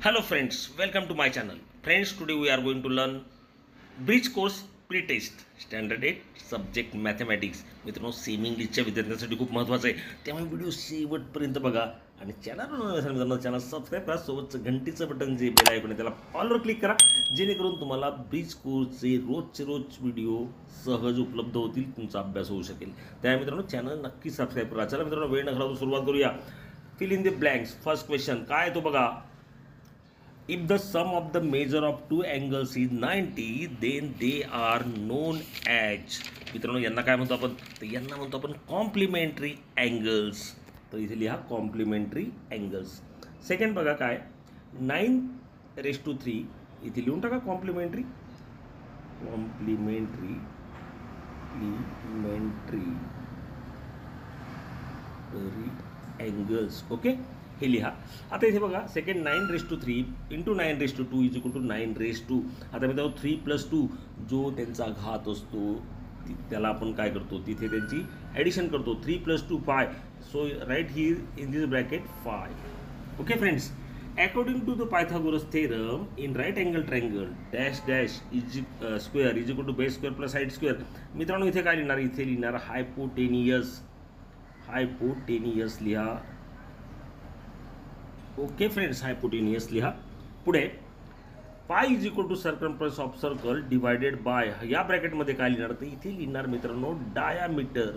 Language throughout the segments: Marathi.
Hello friends, welcome to my channel. Friends, today we are going to learn bridge course pre test standard 8 subject mathematics. मित्रांनो, सेमी इंग्लिशच्या विद्यार्थ्यांसाठी खूप महत्त्वाचं आहे, त्यामुळे व्हिडिओ शेवटपर्यंत बघा आणि चॅनल सबस्क्राईब करा. सोबतचं घंटीचं बटन जे बेल आयकॉन आहे त्याला ऑलवर क्लिक करा, जेणेकरून तुम्हाला ब्रिज कोर्सचे रोजचे रोज व्हिडिओ सहज उपलब्ध होतील, तुमचा अभ्यास होऊ शकेल. त्यामुळे मित्रांनो चॅनल नक्की सबस्क्राईब करा. चला मित्रांनो, वेळ न घालवता सुरुवात करूया. Fill in the blanks. First question काय आहे तो बघा. If the sum of the measure of two angles is 90, then they are known as. मित्रांनो, यांना काय म्हणतो आपण? तर यांना म्हणतो आपण कॉम्प्लिमेंटरी अँगल्स. तर इथे लिहा कॉम्प्लिमेंटरी अँगल्स. सेकंड बघा काय, 9⁻³ इथे लिहून टाका कॉम्प्लिमेंटरी अँगल्स. ओके, हे लिहा. आता इथे बघा second 9⁻³ into 9⁻² is equal to 9⁻². आता मित्रांनो 3+2 जो त्यांचा घात असतो त्याला आपण काय करतो, तिथे त्यांची ॲडिशन करतो. 3+2 5. So right here in this bracket 5. Okay friends, according to the Pythagoras theorem in right angle triangle dash dash is square is equal to base square plus height square. मित्रांनो इथे काय लिहिणार, इथे लिहिणार हायपोटेनियस लिहा. ओके फ्रेंड्स, हायपोटेनियस लिहा. पुढे pi is equal to circumference of circle divided by, या ब्रॅकेटमध्ये काय लिहिणार, तर इथे लिहिणार मित्रांनो डायामीटर.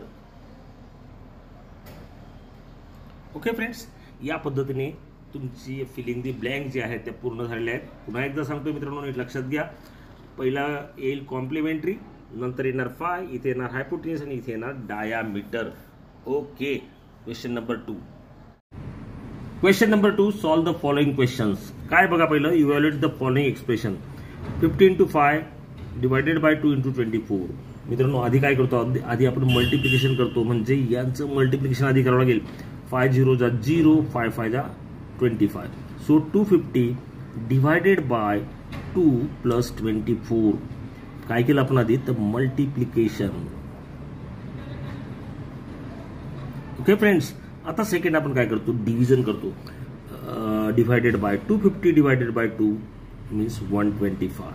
ओके फ्रेंड्स, या पद्धतीने तुमची फिलिंग दी ब्लँक जे आहेत त्या पूर्ण झालेल्या आहेत. पुन्हा एकदा सांगतो मित्रांनो, नीट लक्षात घ्या. पहिला येईल कॉम्प्लिमेंटरी, नंतर येणार फाय, इथे येणार हायपोटेनियस आणि इथे येणार diameter. Okay, question number 2. Question number 2, solve the following questions. काय बघा, पहिलं evaluate the following expression. 50 × 5 divided bye 2 × 24. मित्रांनो आधी काय करतो, आधी आपण मल्टिप्लिकेशन करतो, म्हणजे यांचं मल्टिप्लिकेशन आधी करावं लागेल. 5 0 जा 0, 5 5 जा 25. So 250 divided by 2 + 24. काय केलं आपण आधी, तर मल्टिप्लिकेशन. ओके फ्रेंड्स, आता सेकंड आपण काय करतो, डिव्हिजन करतो. Divided by 250 divided by 2 means 125.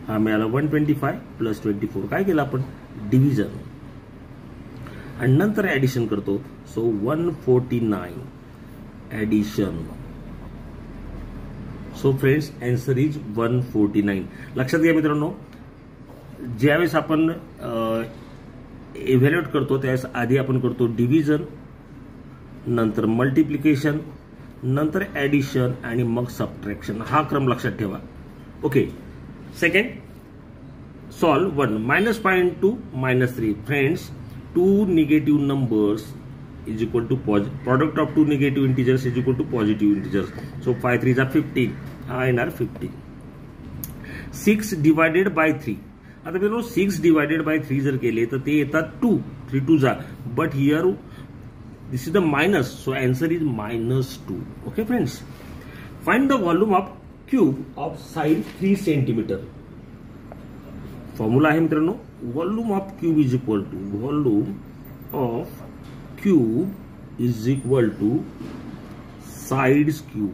हा मिळाला 125 + 24. काय केलं आपण, डिव्हिजन. आणि नंतर ॲडिशन करतो. So 149 addition. So friends, answer is 149. लक्षात घ्या मित्रांनो, ज्यावेळेस आपण इव्हॅल्युएट करतो त्यावेळेस आधी आपण करतो डिव्हिजन, नंतर मल्टिप्लिकेशन, नंतर ॲडिशन आणि मग सबट्रॅक्शन. हा क्रम लक्षात ठेवा. Okay, second solve 1 -5 × -3. Friends, 2 negative numbers is equal to product of 2 negative integers is equal to positive integers. So 5 3 जा 15. हा येणार 15. 6 डिवायडेड बाय 3. आता मित्रांनो 6 डिवायडेड बाय 3 जर केले तर ते येतात 2. 3 2 जा. But here this is the minus, so answer is -2. okay friends, find the volume of cube of side 3 cm. Formula आहे मित्रांनो, volume of cube is equal to sides cube.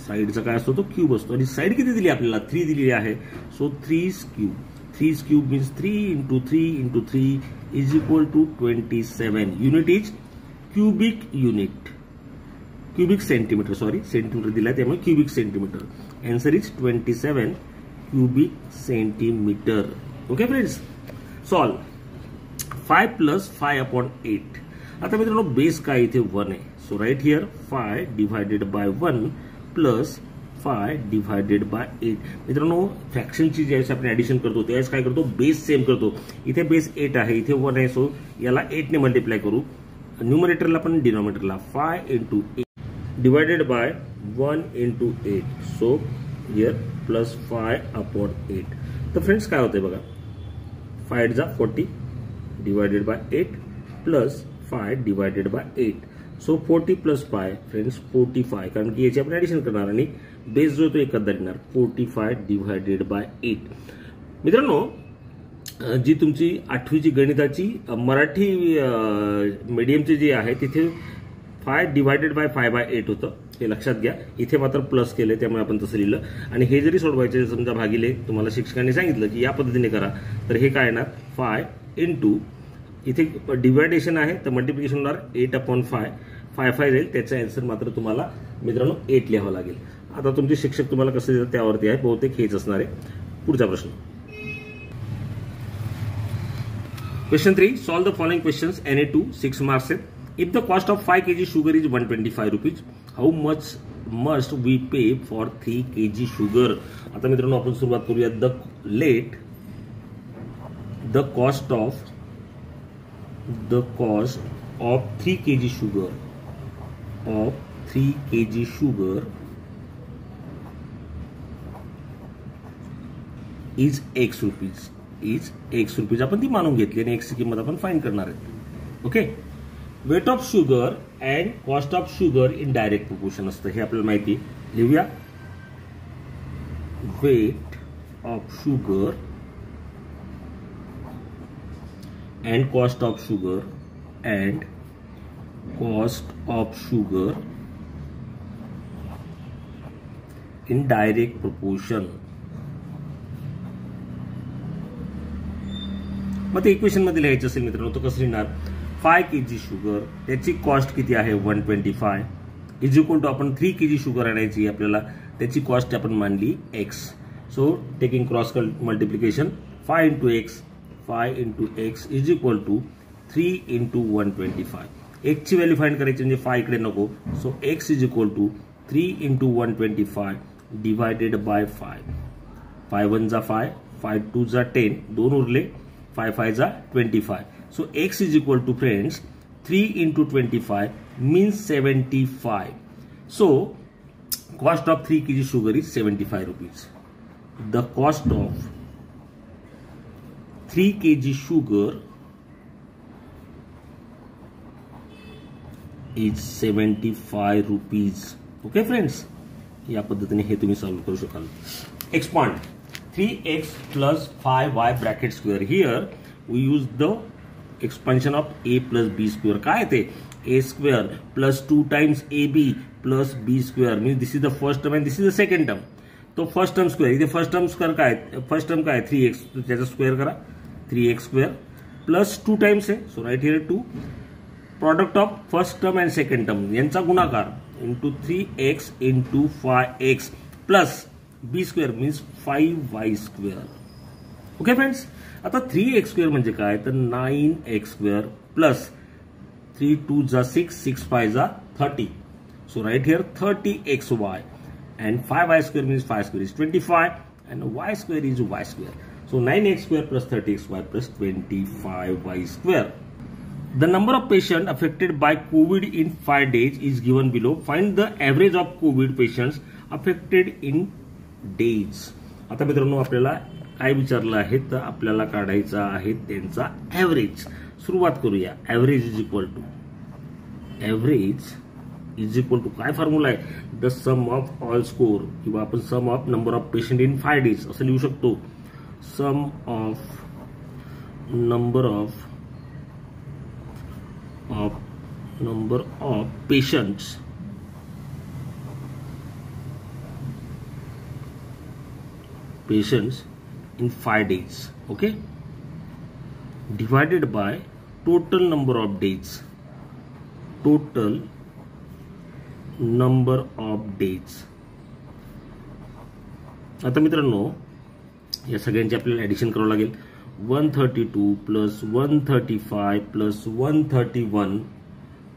साइडचा काय असतो, तो क्यूब असतो आणि साइड किती दिली आपल्याला, 3 दिलेली आहे. So 3's cube. 3's cube means 3 × 3 × 3 is equal to 27. Unit is cubic unit, cubic centimetre. Sorry, centimetre दिला त्यामुळे cubic centimetre. Answer is 27 cubic centimetre. Okay friends, solve 5 + 5/8. आता मित्रांनो बेस काय, इथे 1 आहे. So right here 5 divided by 1 + 5 divided by 8. मित्रांनो फ्रॅक्शनची ज्यावेळेस आपण ॲडिशन करतो त्यावेळेस काय करतो, बेस सेम करतो. इथे बेस 8 आहे, इथे 1 आहे. सो याला 8 ने मल्टिप्लाय करू. न्यूमरेटरला पण डिनॉमिनेटरला 5 × 8 डिवायडेड बाय 1 × 8. So here + 5/8. तर फ्रेंड्स काय होतंय बघा, 5 8 जा 40 divided by 8 + 5 divided by 8. So 40 + 5 friends 45, कारण की याची आपण ॲडिशन करणार आणि बेस जो तो एकदा येणार. 45 डिवायडेड बाय 8. मित्रांनो जी तुमची 8वीची गणिताची मराठी मीडियमची जी आहे तिथे 5 डिवायडेड बाय 5/8 होतं. हे लक्षात घ्या. इथे मात्र प्लस केले त्यामुळे आपण तसं लिहिलं. आणि हे जरी सोडवायचे समजा भागिले तुम्हाला शिक्षकांनी सांगितलं की या पद्धतीने करा, तर हे काय येणार 5 इंटू इथे डिवायडेशन आहे तर मल्टिप्लिकेशन होणार 8/5. 5 जाईल, त्याचा आन्सर मात्र तुम्हाला मित्रांनो 8 लिहावं लागेल. आता तुमचे शिक्षक तुम्हाला कसं देतात त्यावरती आहे, बहुतेक हेच असणार आहे. पुढचा प्रश्न question 3. Solve the following questions. NA2 6 marks आहेत. If the cost of 5 kg sugar is 125 rupees, how much must we pay for 3 kg sugar. आता मित्रांनो आपण सुरुवात करूया. The cost of 3 kg sugar is X rupees. आपण ती मानून घेतली आणि X ची किंमत आपण फाइंड करणार आहे. ओके. Weight of sugar and cost of sugar in direct proportion असतं, हे आपल्याला माहिती. लिहूया. Weight of sugar and cost of sugar in direct proportion. मग ते इक्वेशन मध्ये लिहायचं असेल मित्रांनो तर कसं लिहिणार. 5 kg शुगर, त्याची कॉस्ट किती आहे 125 इज इक्वल टू आपण 3 kg शुगर आणायची आपल्याला, त्याची कॉस्ट आपण मानली X. So taking cross multiplication 5 into X is equal to 3 into 125. X ची व्हॅल्यू फाइंड करायची म्हणजे 5 इकडे नको. So X is equal to 3 into 125 divided by 5. 5 1 जा 5, 5 2 जा 10, 2 उरले, 5 5 जा 25. So X is equal to friends 3 into 25 means 75. So cost of 3 kg sugar is 75 rupees. The cost of 3 kg sugar is 75 rupees. Okay friends, या पद्धतीने हे तुम्ही सॉल्व करू शकाल. Expand 3x plus 5y bracket square. Here we use the expansion of a plus b square. काय ते a square plus 2 times ab plus b square means this is the first term and this is the second term. तो फर्स्ट टर्म स्क्वेअर, इथे फर्स्ट टर्म स्क्वेअर काय, फर्स्ट टर्म काय 3x, त्याचा स्क्वेअर करा 3x स्क्वेअर प्लस 2 टाइम्स आहे. So right here 2 product of first term and second term यांचा गुणाकार into 3x into 5x plus b square means 5y square. Okay friends. आता 3x स्क्वेअर म्हणजे काय तर 9x स्क्वेअर प्लस 3 2 जा 6, 6 5 जा 30. So right here 30xy and 5y square means 5 square is 25 and y square is y square. So 9x square plus 30xy plus 25y square. The number of patients affected by COVID in 5 days is given below. Find the average of COVID patients affected in days. आता मित्रांनो आपल्याला काय विचारलं आहे तर आपल्याला काढायचा आहे त्यांचा ऍव्हरेज. सुरुवात करूया. ऍव्हरेज इज इक्वल टू काय फॉर्म्युला आहे, the sum of all score किंवा आपण sum of number of patient in 5 days असं लिहू शकतो. Sum of number of patients in 5 days, okay, divided by total number of days. आता मित्रांनो या सगळ्यांची आपल्याला ऍडिशन करावं लागेल. 132 प्लस 135 प्लस 131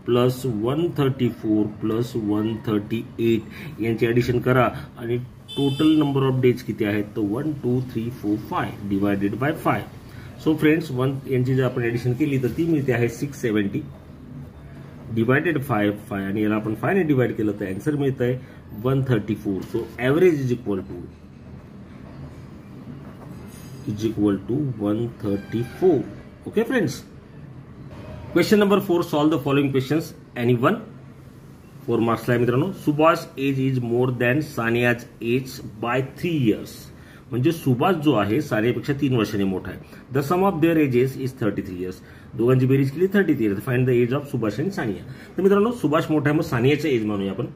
प्लस 134 प्लस 138 यांची ऍडिशन करा आणि टोटल नंबर ऑफ डेज किती आहेत तर 1 2 3 4 5 डिवायडेड बाय 5. सो फ्रेंड्स यांची जर आपण ऍडिशन केली तर ती मिळते आहे 670 डिवायडेड 5 आणि याला आपण 5 ने डिवाइड केलं तर आन्सर मिळत आहे 134. So average is equal to 134. Okay friends. Question number 4. Solve the following questions. Anyone 4 मार्क्सला आहे मित्रांनो. Subhash age is more than Saniya's age by 3 years. म्हणजे सुभाष जो आहे सानियापेक्षा 3 वर्षांनी मोठा आहे. The sum of their ages is 33 years. दोघांची बेरीज केली 33 years. Find the age of Subhash आणि सानिया. तर मित्रांनो सुभाष मोठा आहे मग सानियाचा एज मानूया आपण.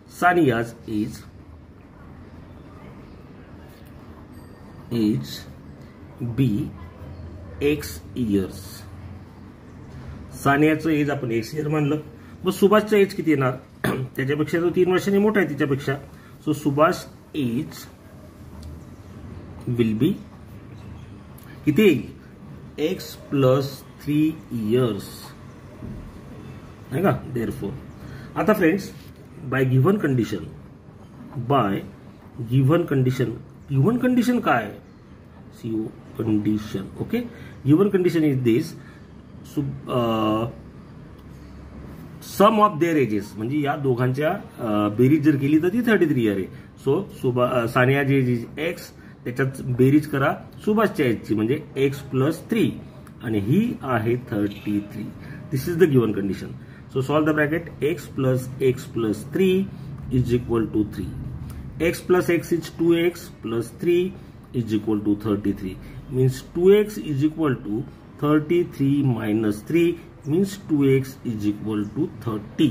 Sania's age be x years. सानियाचं एज आपण x इयर मानलं. मग सुभाषचं एज किती येणार? त्याच्यापेक्षा तो 3 वर्षांनी मोठा आहे तिच्यापेक्षा. So Subhash age will be किती येईल? x + 3 years आहे का. देअरफॉर आता फ्रेंड्स बाय गिव्हन कंडिशन काय? CO condition. Okay, given condition is this. Sum of their ages म्हणजे या दोघांच्या बेरीज जर केली तर ती 33 इयर आहे. सो सानिया जे एज एक्स त्याच्यात बेरीज करा सुभाषच्या एजची म्हणजे x + 3 आणि ही आहे 33. This is the given condition. So solve the bracket. x + 3 is equal to 3. x + x is 2x + 3 is equal to 33. Means 2x is equal to 33 minus 3 means 2x is equal to 30.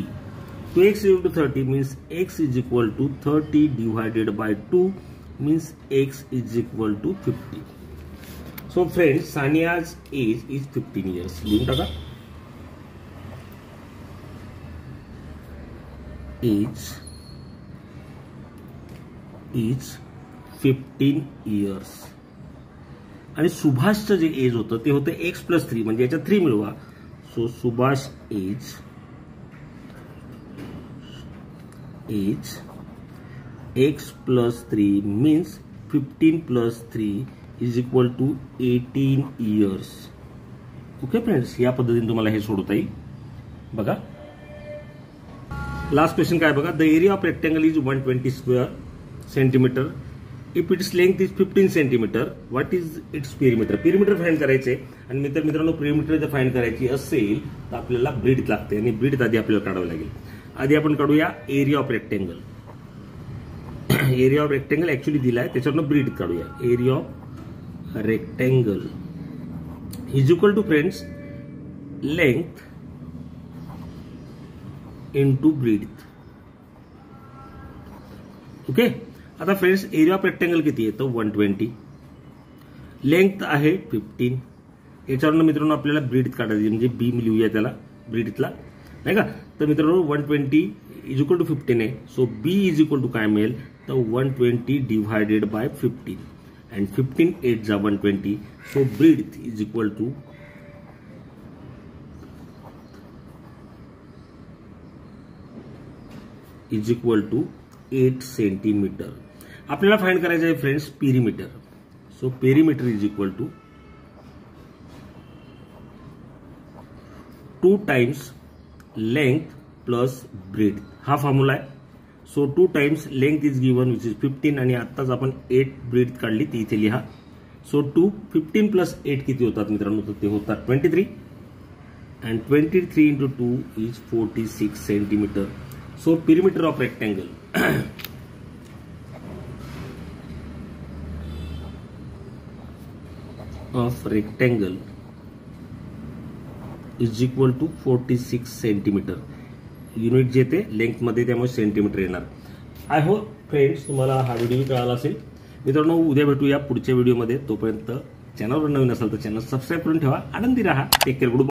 2x is equal to 30 means x is equal to 30 divided by 2 means x is equal to 50. So friends, Sania's age is 15 years. लिहून टाका. Age is 15 years. आणि सुभाषचं जे एज होतं ते होतं x + 3 म्हणजे याच्यात 3 मिळवा. So Subhash age x + 3 means 15 + 3 is equal to 18 years. Okay friends, या पद्धतीने तुम्हाला हे सोडवता येईल. बघा लास्ट क्वेश्चन काय बघा. The area of rectangle is 120 square centimetre. If its length is 15 centimetre, what is it's perimeter? Perimeter find करायचे. आणि मित्रांनो पेरिमीटर जर फाइंड करायची असेल तर आपल्याला ब्रीड लागते आणि ब्रीड आधी आपल्याला काढावं लागेल. आधी आपण काढूया area of rectangle. Area of rectangle actually दिलाय त्याच्यावरनं ब्रीड काढूया. Area of rectangle is equal to friends length into breadth. Okay, आता फ्रेंड्स एरिया ऑफ रेक्टेंगल किती आहे? तर 120. लेंथ आहे 15. याच्यावरनं मित्रांनो आपल्याला ब्रीड काढायची म्हणजे बी लिहूया त्याला ब्रीडला नाही का. तर मित्रांनो 120 इज इक्वल टू 15 आहे. So b is equal to काय मिळेल? तर 120 डिवायडेड बाय 15 अँड 15 8 जा 120. So breadth is equal to is equal to 8 centimetre. आपल्याला फाइंड करायचं आहे friends perimeter. So perimeter is equal to 2 times length plus breadth. हा फॉर्म्युला आहे. So 2 times length is given which is 15 आणि आत्ताच आपण 8 ब्रेड काढली ती इथे लिहा. सो 15 + 8 किती होतात मित्रांनो? तर ते होतात 23 and 23 × 2 is 46 centimetre. So perimeter of rectangle is equal to 46 centimetre. Unit जे ते लेंथ मध्ये त्यामुळे सेंटीमीटर येणार. आय होप फ्रेंड्स तुम्हाला हा व्हिडिओ कळाला असेल. मित्रांनो उद्या भेटूया पुढच्या व्हिडिओमध्ये. तोपर्यंत चॅनलवर नवीन असाल तर चॅनल सबस्क्राईब करून ठेवा. आनंदी राहा. Take care. गुड